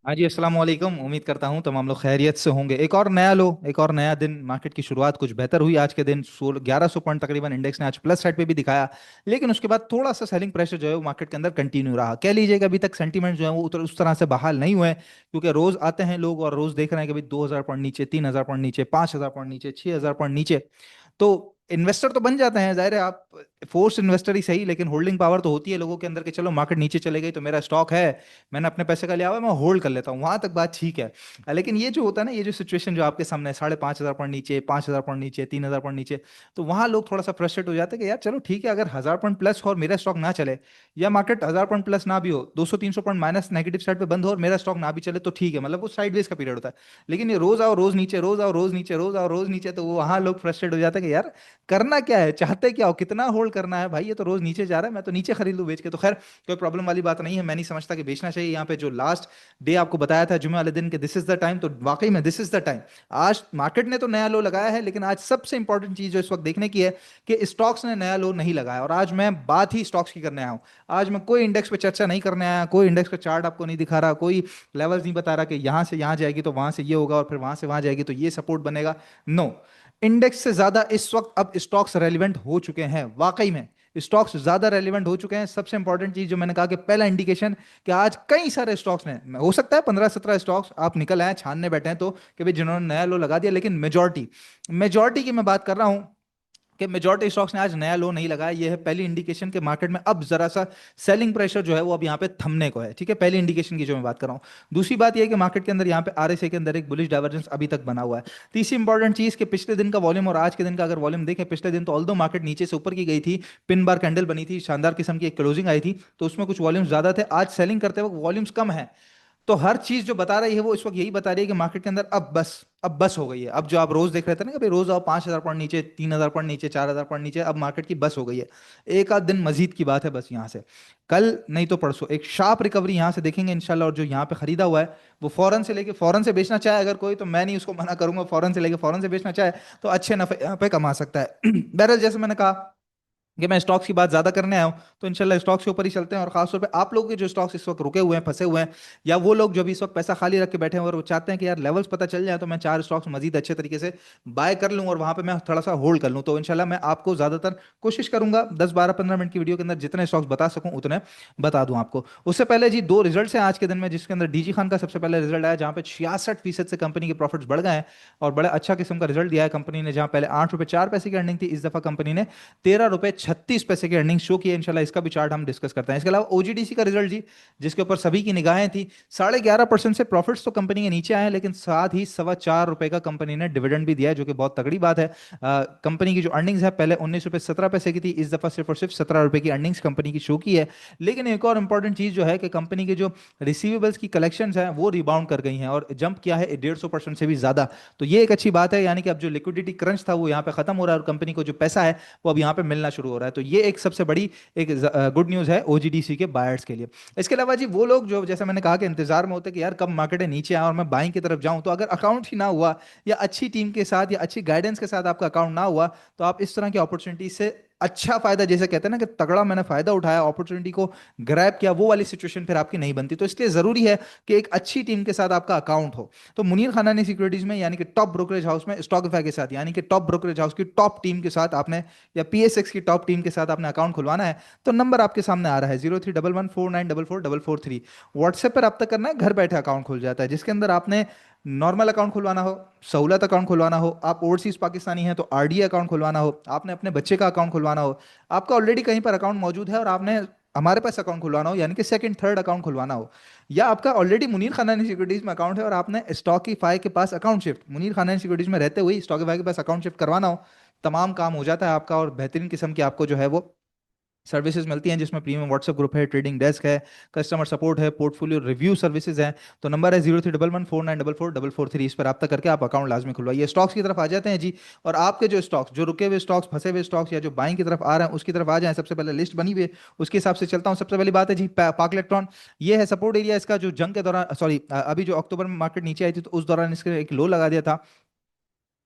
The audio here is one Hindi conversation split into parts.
हाँ जी, अस्सलाम वालेकुम। उम्मीद करता हूँ तमाम लोग खैरियत से होंगे। एक और नया लो, एक और नया दिन। मार्केट की शुरुआत कुछ बेहतर हुई आज के दिन। 1100 पॉइंट तकरीबन इंडेक्स ने आज प्लस साइड पे भी दिखाया। लेकिन उसके बाद थोड़ा सा सेलिंग प्रेशर जो है वो मार्केट के अंदर कंटिन्यू रहा। कह लीजिए कि अभी तक सेंटीमेंट जो है वो उस तरह से बहाल नहीं हुए हैं, क्योंकि रोज आते हैं लोग और रोज देख रहे हैं कि भाई 2000 पॉइंट नीचे, 3000 पॉइंट नीचे, 5000 पॉइंट नीचे, 6000 पॉइंट नीचे। तो इन्वेस्टर तो बन जाते हैं, जाहिर है। आप फोर्स इन्वेस्टर ही सही, लेकिन होल्डिंग पावर तो होती है लोगों के अंदर कि चलो मार्केट नीचे चले गई तो मेरा स्टॉक है, मैंने अपने पैसे का लिया हुआ है, मैं होल्ड कर लेता हूँ, वहां तक बात ठीक है। लेकिन ये जो होता है ना, ये जो सिचुएशन जो आपके सामने है, 5500 पॉइंट नीचे, 5000 पॉइंट नीचे, 3000 पॉइंट नीचे, तो वहां लोग थोड़ा सा फ्रस्ट्रेट हो जाते हैं कि यार चलो ठीक है, अगर 1000 पॉइंट प्लस हो और मेरा स्टॉक ना चले, या मार्केट 1000 पॉइंट प्लस ना भी हो, 200 300 पॉइंट माइनस नेगेटिव साइड पे बंद हो और मेरा स्टॉक ना भी चले, तो ठीक है, मतलब वो साइडवेज का पीरियड होता है। लेकिन ये रोज आओ रोज नीचे, रोज आओ रोज नीचे, रोज आओ रोज नीचे, तो वो वहां लोग फ्रस्ट्रेट हो जाते हैं कि यार करना क्या है, चाहते क्या हो, कितना होल्ड करना है भाई, ये तो रोज नीचे जा रहा है, मैं तो नीचे खरीद लूं बेच के। तो खैर, कोई प्रॉब्लम वाली बात नहीं है। मैं नहीं समझता कि बेचना चाहिए। यहाँ पे जो लास्ट डे आपको बताया था जुमे वाले दिन के दिस इज द टाइम, तो वाकई में दिस इज द टाइम। आज मार्केट ने तो नया लो लगाया है, लेकिन आज सबसे इंपॉर्टेंट चीज जो इस वक्त देखने की है कि स्टॉक्स ने नया लो नहीं लगाया। और आज मैं बात ही स्टॉक्स की करने आया हूं। आज मैं कोई इंडेक्स पे चर्चा नहीं करने आया, कोई इंडेक्स का चार्ट आपको नहीं दिखा रहा, कोई लेवल्स नहीं बता रहा कि यहां से यहां जाएगी तो वहां से ये होगा, और फिर वहां से वहां जाएगी तो ये सपोर्ट बनेगा। नो। इंडेक्स से ज्यादा इस वक्त अब स्टॉक्स रेलिवेंट हो चुके हैं, वाकई में स्टॉक्स ज्यादा रेलिवेंट हो चुके हैं। सबसे इंपॉर्टेंट चीज जो मैंने कहा कि पहला इंडिकेशन कि आज कई सारे स्टॉक्स ने, हो सकता है 15 17 स्टॉक्स आप निकल आए छानने बैठे हैं तो, कि भाई जिन्होंने नया लो लगा दिया, लेकिन मेजॉरिटी, मेजॉरिटी की मैं बात कर रहा हूं कि मेजॉरिटी स्टॉक्स ने आज नया लो नहीं लगाया। ये है पहली इंडिकेशन कि मार्केट में अब जरा सा सेलिंग प्रेशर जो है वो अब यहाँ पे थमने को है। ठीक है, पहली इंडिकेशन की जो मैं बात कर रहा हूँ। दूसरी बात ये है कि मार्केट के अंदर यहाँ पे आरएसआई के अंदर एक बुलिश डाइवर्जेंस अभी तक बना हुआ है। तीसरी इंपॉर्टेंट चीज कि पिछले दिन का वॉल्यूम और आज के दिन का अगर वॉल्यूम देखें, पिछले दिन तो ऑल्दो मार्केट नीचे से ऊपर की गई थी, पिन बार कैंडल बनी थी, शानदार किस्म की एक क्लोजिंग आई थी, तो उसमें कुछ वॉल्यूम्स ज्यादा थे। आज सेलिंग करते वक्त वॉल्यूम्स कम है। तो हर चीज जो बता रही है वो इस वक्त यही बता रही है कि मार्केट के अंदर अब बस हो गई है। अब जो आप रोज देख रहे थे ना कि भाई रोज आओ 5000 पॉइंट नीचे, 3000 पॉइंट नीचे, 4000 पॉइंट नीचे, अब मार्केट की बस हो गई है। एक आध दिन मजीद की बात है बस। यहाँ से कल नहीं तो परसों एक शार्प रिकवरी यहाँ से देखेंगे इंशाल्लाह। और जो यहाँ पे खरीदा हुआ है वो फौरन से लेके फौरन से बेचना चाहे अगर कोई, तो मैं नहीं उसको मना करूंगा। फौरन से लेके फौरन से बेचना चाहे तो अच्छे नफे यहाँ पे कमा सकता है। बहरहाल, जैसे मैंने कहा कि मैं स्टॉक्स की बात ज्यादा करने आया हूं, तो इंशाल्लाह स्टॉक्स के ऊपर ही चलते हैं। और खासतौर पे आप लोगों के जो स्टॉक्स इस वक्त रुके हुए हैं, फंसे हुए हैं, या वो लोग जो भी इस वक्त पैसा खाली रख के बैठे हैं और वो चाहते हैं कि यार लेवल्स पता चल जाए तो मैं चार स्टॉक्स मजीद अच्छे तरीके से बाय कर लूं और वहां पे मैं थोड़ा सा होल्ड कर लूं, तो इंशाल्लाह मैं आपको ज्यादातर कोशिश करूंगा 10 12 15 मिनट की वीडियो के अंदर जितने स्टॉक्स बता सकूं उतने बता दूं आपको। उससे पहले जी दो रिजल्ट्स हैं आज के दिन में, जिसके अंदर डीजी खान का सबसे पहले रिजल्ट आया, जहां पे 66% से कंपनी के प्रॉफिट्स बढ़ गए हैं और बड़ा अच्छा किस्म का रिजल्ट दिया है कंपनी ने। जहां पहले 8 रुपए 4 पैसे की अर्निंग थी, इस दफा कंपनी ने 13 रुपए 36 पैसे की अर्निंग शो की है। इंशाल्लाह इसका भी चार्ट हम डिस्कस करते हैं। इसके अलावा ओजीडीसी का रिजल्ट जी, जिसके ऊपर सभी की निगाहें थी, 11.5% से प्रॉफिट्स तो कंपनी के नीचे आए हैं, लेकिन साथ ही 4.25 रुपए का कंपनी ने डिविडेंड भी दिया है, जो कि बहुत तगड़ी बात है। कंपनी की जो अर्निंग्स है पहले 19 रुपए 17 पैसे की थी, इस दफा सिर्फ और सिर्फ 17 रुपए की अर्निंग्स कंपनी की शो की है। लेकिन एक और इंपॉर्टेंट चीज जो है कि कंपनी के जो रिसीवेबल्स की कलेक्शन है वो रिबाउंड कर गई हैं और जंप किया है 150% से भी ज्यादा। तो ये एक अच्छी बात है, यानी कि अब जो लिक्विडिटी क्रंच था वो यहाँ पे खत्म हो रहा है और कंपनी को जो पैसा है वो अब यहाँ पे मिलना शुरू हो रहा है। तो ये एक सबसे बड़ी एक गुड न्यूज़ है ओजीडीसी के बायर्स के लिए। इसके अलावा जी वो लोग जो, जैसे मैंने कहा कि इंतजार में होते हैं कि यार कब मार्केट नीचे आए और मैं बाइंग की तरफ जाऊं, तो अगर अकाउंट ही ना हुआ या अच्छी टीम के साथ या अच्छी गाइडेंस के साथ आपका अकाउंट ना हुआ, तो आप इस तरह की अपॉर्चुनिटी से अच्छा फायदा, जैसे कहते हैं ना कि तगड़ा मैंने फायदा उठाया, अपॉर्चुनिटी को ग्रैब किया, वो वाली सिचुएशन फिर आपकी नहीं बनती। तो इसलिए जरूरी है कि एक अच्छी टीम के साथ आपका अकाउंट हो। तो मुनीर खानानी सिक्योरिटीज में, यानी कि टॉप ब्रोकरेज हाउस में, स्टॉकify के साथ, यानी कि टॉप ब्रोकरेज हाउस की टॉप टीम के साथ आपने, या पीएसएक्स की टॉप टीम के साथ आपने अकाउंट खुलवाना है, तो नंबर आपके सामने आ रहा है 031149444443। व्हाट्सएप पर रब्ता करना है, घर बैठे अकाउंट खुल जाता है, जिसके अंदर आपने नॉर्मल अकाउंट खुलवाना हो, सहूलत अकाउंट खुलवाना हो, आप ओवरसीज पाकिस्तानी हैं तो आरडीए अकाउंट खुलवाना हो, आपने अपने बच्चे का अकाउंट खुलवाना हो, आपका ऑलरेडी कहीं पर अकाउंट मौजूद है और आपने हमारे पास अकाउंट खुलवाना हो, यानी कि सेकंड थर्ड अकाउंट खुलवाना हो, या आपका ऑलरेडी मुनीर खानानी सिक्योरिटीज में अकाउंट है और आपने स्टॉकीफाई के पास अकाउंट शिफ्ट, मुनीर खानानी सिक्योरिटीज में रहते हुए स्टॉकीफाई के पास अकाउंट शिफ्ट करवाना हो, तमाम काम हो जाता है आपका। और बेहतरीन किस्म की आपको जो है वो सर्विसेज मिलती हैं, जिसमें प्रीमियम व्हाट्सएप ग्रुप है, ट्रेडिंग डेस्क है, कस्टमर सपोर्ट है, पोर्टफोलियो रिव्यू सर्विसेज हैं। तो नंबर है 031149444443, इस पर रब्ता करके आप अकाउंट लाजमी खुलवाइए। स्टॉक्स की तरफ आ जाते हैं जी। और आपके जो स्टॉक्स, जो रुके हुए स्टॉक्स, फंसे हुए स्टॉक्स, या जो बाइंग की तरफ आ रहे हैं उसकी तरफ आ जाए। सबसे पहले लिस्ट बनी हुई है, उसके हिसाब से चलता हूँ। सबसे पहली बात है जी पाक इलेक्ट्रॉन। ये है सपोर्ट एरिया इसका, जो जंग के दौरान, सॉरी, अभी जो अक्टूबर में मार्केट नीचे आई थी तो उस दौरान इसके एक लो लगा दिया था।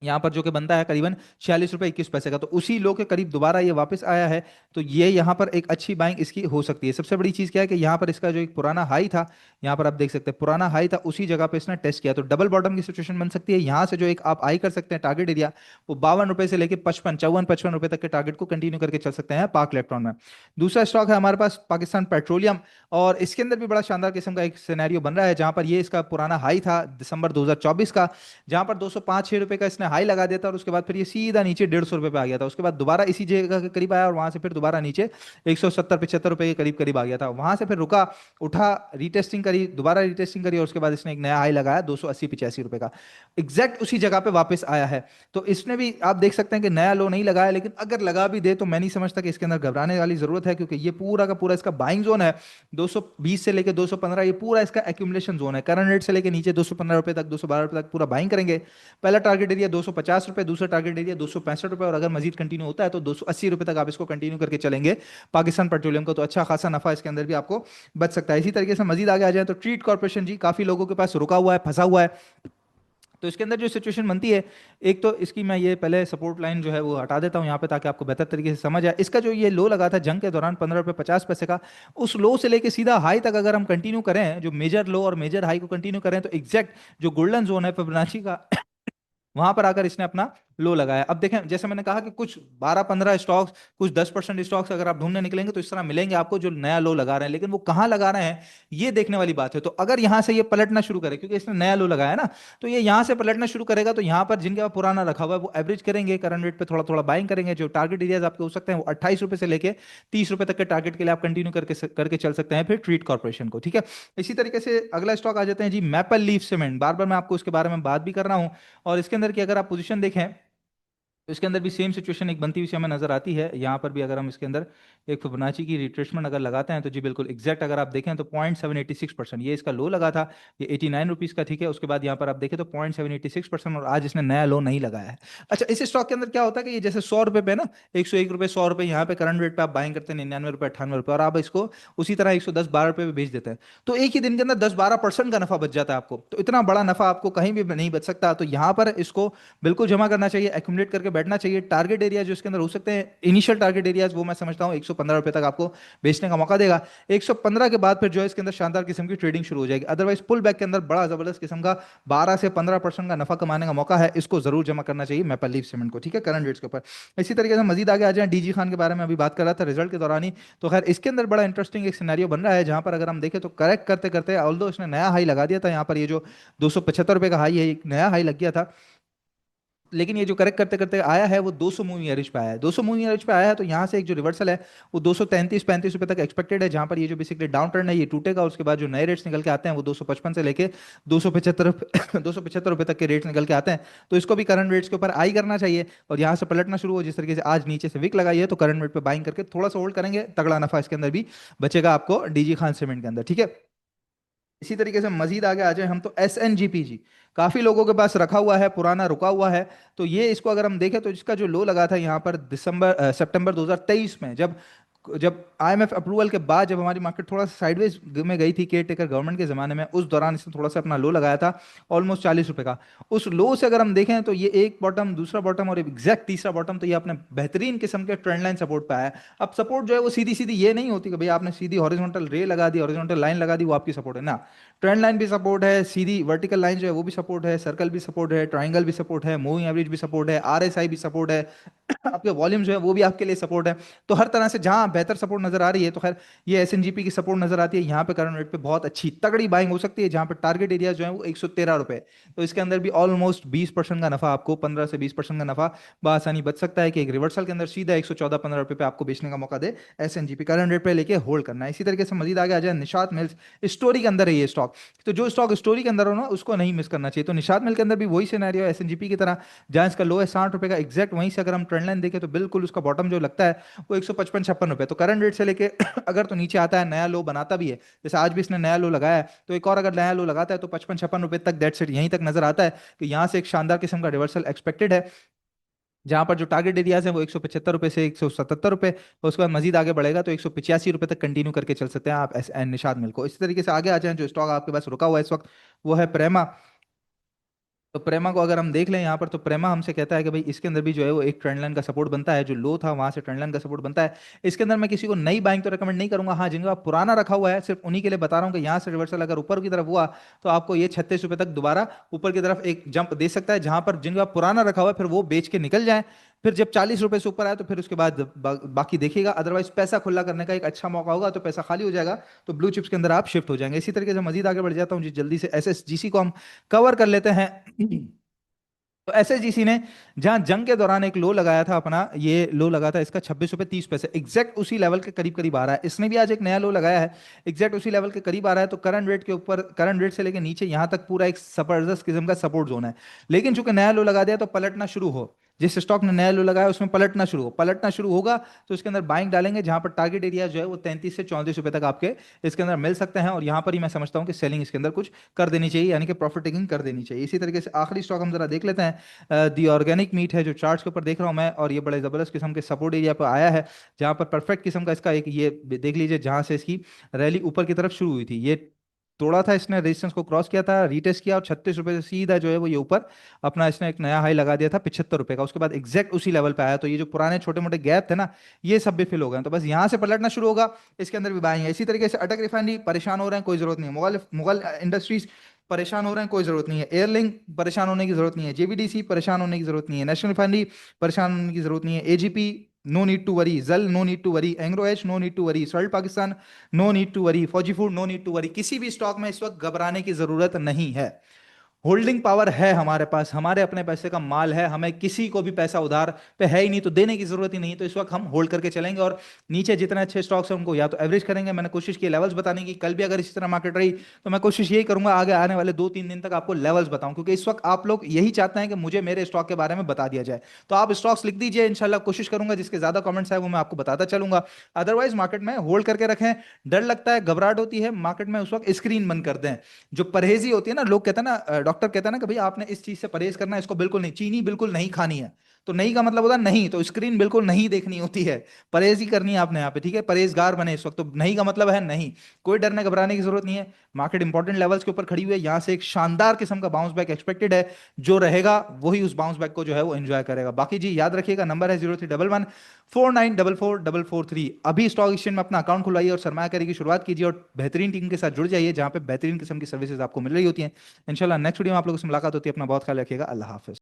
यहाँ पर जो कि बनता है करीबन 46 रुपए 21 पैसे का, तो उसी लो के करीब दोबारा ये वापस आया है। तो ये यहाँ पर एक अच्छी बाइंग इसकी हो सकती है। सबसे बड़ी चीज़ क्या है कि यहाँ पर इसका जो एक पुराना हाई था, यहाँ पर आप देख सकते हैं पुराना हाई था, उसी जगह पे इसने टेस्ट किया, तो डबल बॉटम की सिचुएशन बन सकती है। यहाँ से जो एक आप आई कर सकते हैं टारगेट एरिया, वो 52 रुपए से लेकर 55 54 55 रुपए तक के टारगेट को कंटिन्यू करके चल सकते हैं पाक इलेक्ट्रॉन में। दूसरा स्टॉक है हमारे पास पाकिस्तान पेट्रोलियम, और इसके अंदर भी बड़ा शानदार किस्म का एक सिनेरियो बन रहा है, जहां पर ये इसका पुराना हाई था दिसंबर 2024 का, जहां पर 205 6 रुपए का इसने हाई लगा दिया था, और उसके बाद फिर ये सीधा नीचे 150 रुपए पे आ गया था। उसके बाद दोबारा इसी जगह के करीब आया, और वहां से फिर दोबारा नीचे 170 75 रुपए के करीब करीब आ गया था। वहां से फिर रुका, उठा, रीटेस्टिंग करी, दोबारा रीटेस्टिंग करी, और उसके बाद इसने एक नया हाई लगाया 280 85 रुपए का, एग्जैक्ट उसी जगह पे वापस आया है। तो इसने भी आप देख सकते हैं कि नया लो नहीं लगाया, लेकिन अगर लगा भी दे तो मैं नहीं समझता कि इसके अंदर घबराने वाली जरूरत है, क्योंकि ये पूरा का पूरा इसका बाइंग जोन है। 220 से लेके 215, ये पूरा इसका एक्यूमुलेशन जोन है। करंट रेट से लेके नीचे 215 रुपए तक, 212 रुपए तक पूरा बाइंग करेंगे। पहला टारगेट एरिया 250 रुपए, दूसरा टारगेट एरिया 265 रुपए, और अगर मजीद कंटिन्यू होता है तो 280 रुपए तक आप इसको कंटिन्यू करके चलेंगे पाकिस्तान पेट्रोलियम को, तो अच्छा खासा नफा इसके अंदर भी आपको बच सकता है। इसी तरीके से मजीद आगे आ जाए तो ट्रीट कॉर्पोरेशन जी, काफी लोगों के पास रुका हुआ है, फंसा हुआ है। तो इसके अंदर जो सिचुएशन बनती है, एक तो इसकी मैं ये पहले सपोर्ट लाइन जो है वो हटा देता हूँ यहाँ पे, ताकि आपको बेहतर तरीके से समझ आए। इसका जो ये लो लगा था जंग के दौरान 15 रुपए 50 पैसे का, उस लो से लेके सीधा हाई तक अगर हम कंटिन्यू करें, जो मेजर लो और मेजर हाई को कंटिन्यू करें, तो एग्जैक्ट जो गोल्डन जोन है फिबोनाची का वहां पर आकर इसने अपना लो लगाया। अब देखें, जैसे मैंने कहा कि कुछ 12 15 स्टॉक्स, कुछ 10% स्टॉक्स अगर आप ढूंढने निकलेंगे तो इस तरह मिलेंगे आपको जो नया लो लगा रहे हैं, लेकिन वो कहाँ लगा रहे हैं ये देखने वाली बात है। तो अगर यहां से ये पलटना शुरू करे, क्योंकि इसने नया लो लगाया ना, तो ये यहां से पलटना शुरू करेगा, तो यहां पर जिनके पास पुराना रखा हुआ है वो एवरेज करेंगे, करंट रेट पे थोड़ा थोड़ा बाइंग करेंगे। जो टारगेट एरियाज आपके हो सकते हैं वो 28 रुपए से लेके 30 रुपए तक के टारगेट के लिए आप कंटिन्यू करके करके चल सकते हैं फिर ट्रीट कॉर्पोरेशन को, ठीक है। इसी तरीके से अगला स्टॉक आ जाते हैं जी, मैपल लीफ सीमेंट। बार बार मैं आपको इसके बारे में बात भी कर रहा हूं, और इसके अंदर की अगर आप पोजीशन देखें तो इसके अंदर भी सेम सिचुएशन एक बनती हुई हमें नजर आती है। यहाँ पर भी अगर हम इसके अंदर एक फिबोनाची की रिट्रेसमेंट अगर लगाते हैं, तो जी बिल्कुल एग्जैक्ट अगर आप देखें तो 0.786%, ये इसका लो लगा था, ये 89 रुपीज़ का, ठीक है। उसके बाद यहाँ पर आप देखें तो 0.786%, और आज इसने नया लो नहीं लगाया है। अच्छा, इस स्टॉक के अंदर क्या होता है कि ये जैसे 100 रुपये पे ना, 101 रुपये 100 रुपये यहाँ पे करंट रेट पे आप बाइंग करते हैं 99 रुपये 98 रुपये, और आप इसको उसी तरह 110 12 रुपये पे बेच देते हैं, तो एक ही दिन के अंदर 10 12% का नफा बच जाता है आपको। तो इतना बड़ा नफा आपको कहीं भी नहीं बच सकता। तो यहाँ पर इसको बिल्कुल जमा करना चाहिए, एक्यूमुलेट करके बैठना चाहिए। टारगेट एरिया जो इसके अंदर हो सकते हैं, इनिशियल टारगेट एरियाज, वो मैं समझता हूँ 115 रुपए तक आपको बेचने का मौका देगा। 115 के बाद फिर जो है इसके अंदर शानदार किस्म की ट्रेडिंग शुरू हो जाएगी। अदरवाइज पुल बैक के अंदर बड़ा जबरदस्त किस्म का 12 से 15% का नफा कमाने का मौका है, इसको जरूर जमा करना चाहिए मैपल लीफ सीमेंट को, ठीक है, करंट रेट्स के ऊपर। इसी तरीके से मजीद आगे आ जाए, डीजी खान के बारे में अभी बात कर रहा था रिजल्ट के दौरान ही, तो खैर इसके अंदर बड़ा इंटरेस्टिंग एक सिनेरियो बन रहा है, जहां पर अगर हम देखें तो करेक्ट करते करते, ऑल्दो इसने नया हाई लगा दिया था, यहाँ पर ये जो 275 रुपए का हाई है, एक नया हाई लग गया था, लेकिन ये जो करेक्ट करते करते आया है वो 200 मूविंग एवरेज पे आया है। 200 मूविंग एवरेज पे आया है, तो यहाँ से एक जो रिवर्सल है वो 233 35 रुपए तक एक्सपेक्टेड है, जहाँ पर ये जो बेसिकली डाउन ट्रेंड है ये टूटेगा। उसके बाद जो नए रेट्स निकल के आते हैं वो 255 से लेके 275 275 रुपए तक के रेट्स निकल के आते हैं। तो इसको भी करंट रेट्स के ऊपर आई करना चाहिए, और यहाँ से पलटना शुरू हो, जिस तरीके से आज नीचे से विक लगाई है, तो करंट रेट पे बाइंग करके थोड़ा सा होल्ड करेंगे, तगड़ा नफा इसके अंदर भी बचेगा आपको डीजी खान सीमेंट के अंदर, ठीक है। इसी तरीके से मजीद आगे आ जाए हम, तो S N G P G, काफी लोगों के पास रखा हुआ है, पुराना रुका हुआ है। तो ये इसको अगर हम देखें तो इसका जो लो लगा था यहाँ पर सितंबर 2023 में, जब जब आईएमएफ अप्रूवल के बाद जब हमारी मार्केट थोड़ा सा साइडवेज में गई थी केयर टेकर गवर्नमेंट के जमाने में, उस दौरान इसने थोड़ा सा अपना लो लगाया था ऑलमोस्ट 40 रुपए का। उस लो से अगर हम देखें तो ये एक बॉटम, दूसरा बॉटम और एग्जैक्ट तीसरा बॉटम, तो ये अपने बेहतरीन किस्म के ट्रेंड लाइन सपोर्ट पे आया है। अब सपोर्ट जो है वो सीधी सीधी ये नहीं होती कि भाई आपने सीधी हॉरिजॉन्टल रे लगा दी, हॉरिजॉन्टल लाइन लगा दी, वो आपकी सपोर्ट है ना। ट्रेंड लाइन भी सपोर्ट है, सीधी वर्टिकल लाइन जो है वो भी सपोर्ट है, सर्कल भी सपोर्ट है, ट्राइंगल भी सपोर्ट है, मूविंग एवरेज भी सपोर्ट है, आरएसआई भी सपोर्ट है, आपके वॉल्यूम जो है वो भी आपके लिए सपोर्ट है। तो हर तरह से जहां बेहतर सपोर्ट नजर आ रही है, तो खैर ये एसएनजीपी की सपोर्ट नजर आती है, यहाँ पे करंट रेट पे बहुत अच्छी तगड़ी बाइंग हो सकती है, जहां पे टारगेट एरिया जो है वो 113 रुपए। तो इसके अंदर भी ऑलमोस्ट 20% का नफा, आपको 15 से 20% का नफा बआसानी बच सकता है, कि एक रिवर्सल के अंदर सीधा 114 15 रुपए पे आपको बेचने का मौका दे एसएनजीपी, करंट रेट पे लेके होल्ड करना है। इसी तरीके से मजीद आगे आ जाए, निशात मिल्स, स्टोरी के अंदर है ये स्टॉक। तो जो स्टॉक स्टोरी के अंदर हो ना, उसको नहीं मिस करना चाहिए। तो निशात मिल के अंदर भी वही सिनेरियो है एसएनजीपी की तरह, जहां इसका लो है 60 रुपए का एग्जैक्ट, वहीं से अगर हम ट्रेंड लाइन देखें तो बिल्कुल उसका बॉटम जो लगता है वो 155 56 रुपए। तो करंट रेट से लेके अगर तो नीचे आता है, नया लो बनाता भी है, जैसे आज भी इसने नया लो लगाया है, तो एक और अगर नया लो लगाता है तो 55 56 रुपए तक, दैट सेट यहीं तक नजर आता है कि यहाँ से एक शानदार किस्म का रिवर्सल एक्सपेक्टेड है, जहां पर जो टारगेट एरियाज है वो 175 रुपए से 177 रुपए, और उसके बाद मजीद आगे बढ़ेगा तो 185 रुपए तक कंटिन्यू करके चल सकते हैं आप एस एन निषाद मिल को। इसी तरीके से आगे आ जाए, जो स्टॉक आपके पास रुका हुआ है इस वक्त वो है प्रेमा। तो प्रेमा को अगर हम देख लें यहाँ पर, तो प्रेमा हमसे कहता है कि भाई इसके अंदर भी जो है वो एक ट्रेंड लाइन का सपोर्ट बनता है, जो लो था वहां से ट्रेंड लाइन का सपोर्ट बनता है। इसके अंदर मैं किसी को नई बाइंग तो रेकमेंड नहीं करूंगा, हाँ जिनका पुराना रखा हुआ है सिर्फ उन्हीं के लिए बता रहा हूँ कि यहाँ से रिवर्सल अगर ऊपर की तरफ हुआ तो आपको ये 36 रुपए तक दोबारा ऊपर की तरफ एक जंप दे सकता है, जहां पर जिनका पुराना रखा हुआ है फिर वो बेच के निकल जाए। फिर जब 40 रुपए से ऊपर आए तो फिर उसके बाद बाकी देखिएगा, अदरवाइज पैसा खुला करने का एक अच्छा मौका होगा तो पैसा खाली हो जाएगा, तो ब्लू चिप्स के अंदर आप शिफ्ट हो जाएंगे। इसी तरीके से मजीद आगे बढ़ जाता हूँ जी, जल्दी से एसएसजीसी को हम कवर कर लेते हैं। तो एसएसजीसी ने जहां जंग के दौरान एक लो लगाया था अपना, ये लो लगा था इसका 26 रुपए 30 पैसे, एग्जैक्ट उसी लेवल के करीब करीब आ रहा है। इसने भी आज एक नया लो लगाया है, एग्जैक्ट उसी लेवल के करीब आ रहा है। तो करंट रेट के ऊपर, करंट रेट से लेकर नीचे यहां तक पूरा एक जबरदस्त किस्म का सपोर्ट जोन है। लेकिन चूंकि नया लो लगा दिया तो पलटना शुरू हो, जिस स्टॉक ने नया लो लगाया उसमें पलटना शुरू होगा तो इसके अंदर बाइंग डालेंगे, जहां पर टारगेट एरिया जो है वो 33 से 34 रुपए तक आपके इसके अंदर मिल सकते हैं। और यहां पर ही मैं समझता हूं कि सेलिंग इसके अंदर कुछ कर देनी चाहिए, यानी कि प्रॉफिट टेकिंग कर देनी चाहिए। इसी तरीके से आखिरी स्टॉक हम जरा देख लेते हैं, दी ऑर्गेनिक मीट है, जो चार्ट्स के ऊपर देख रहा हूं मैं, और ये बड़े जबरदस्त किस्म के सपोर्ट एरिया पर आया है, जहां पर परफेक्ट किस्म का इसका एक ये देख लीजिए, जहां से इसकी रैली ऊपर की तरफ शुरू हुई थी, ये तोड़ा था इसने, रेजिस्टेंस को क्रॉस किया था, रीटेस्ट किया और 36 रुपए से सीधा जो है वो ये ऊपर अपना इसने एक नया हाई लगा दिया था 75 रुपए का। उसके बाद एग्जैक्ट उसी लेवल पे आया, तो ये जो पुराने छोटे मोटे गैप थे ना, ये सब भी फिल हो गए। तो बस यहाँ से पलटना शुरू होगा, इसके अंदर भी बाइंग है। इसी तरीके से अटक रिफाइनरी परेशान हो रहे हैं, कोई जरूरत नहीं है। मुगल मुगल इंडस्ट्रीज परेशान हो रहे हैं, कोई जरूरत नहीं है। एयरलिंक परेशान होने की जरूरत नहीं है। जेवीडीसी परेशान होने की जरूरत नहीं है। नेशनल रिफाइनरी परेशान होने की जरूरत नहीं है। AGP no need to worry, जल no need to worry, Engro H no need to worry, सल्ट Pakistan no need to worry, Fauji food no need to worry. किसी भी स्टॉक में इस वक्त घबराने की जरूरत नहीं है। होल्डिंग पावर है हमारे पास, हमारे अपने पैसे का माल है, हमें किसी को भी पैसा उधार पे है ही नहीं, तो देने की जरूरत ही नहीं। तो इस वक्त हम होल्ड करके चलेंगे, और नीचे जितने अच्छे स्टॉक्स हैं उनको या तो एवरेज करेंगे। मैंने कोशिश की लेवल्स बताने की, कल भी अगर इसी तरह मार्केट रही तो मैं कोशिश यही करूंगा आगे आने वाले 2-3 दिन तक आपको लेवल्स बताऊं, क्योंकि इस वक्त आप लोग यही चाहते हैं कि मुझे मेरे स्टॉक के बारे में बता दिया जाए। तो आप स्टॉक्स लिख दीजिए, इंशाल्लाह कोशिश करूंगा जिसके ज्यादा कमेंट्स है वो मैं आपको बताता चलूंगा। अदरवाइज मार्केट में होल्ड करके रखें। डर लगता है, घबराहट होती है मार्केट में, उस वक्त स्क्रीन बंद कर दें। जो परहेजी होती है ना, लोग कहते हैं ना, डॉक्टर कहता है ना कि भाई आपने इस चीज से परहेज करना है, इसको बिल्कुल नहीं, चीनी बिल्कुल नहीं खानी है, तो नहीं का मतलब होता है नहीं, तो स्क्रीन बिल्कुल नहीं देखनी होती है, परहेज ही करनी है आपने यहाँ पे, ठीक है। परहेजगार बने इस वक्त, तो नहीं का मतलब है नहीं। कोई डरने घबराने की जरूरत नहीं है। मार्केट इंपॉर्टेंट लेवल्स के ऊपर खड़ी हुई है, यहाँ से एक शानदार किस्म का बाउंस बैक एक्सपेक्टेड है। जो रहेगा वही उस बाउंस बैक को जो है वो एंजॉय करेगा। बाकी जी याद रखिएगा, नंबर है 0311494443। अभी स्टॉक एक्सचेंज में अपना अकाउंट खुलवाइए और सरमायाकारी की शुरुआत कीजिए, और बेहतरीन टीम के साथ जुड़ जाइए जहां पे बेहतरीन किस्म की सर्विसेज आपको मिल रही होती हैं। इंशाल्लाह नेक्स्ट वीडियो में आप लोगों से मुलाकात होती है। अपना बहुत ख्याल रखिएगा। अल्लाह हाफिज।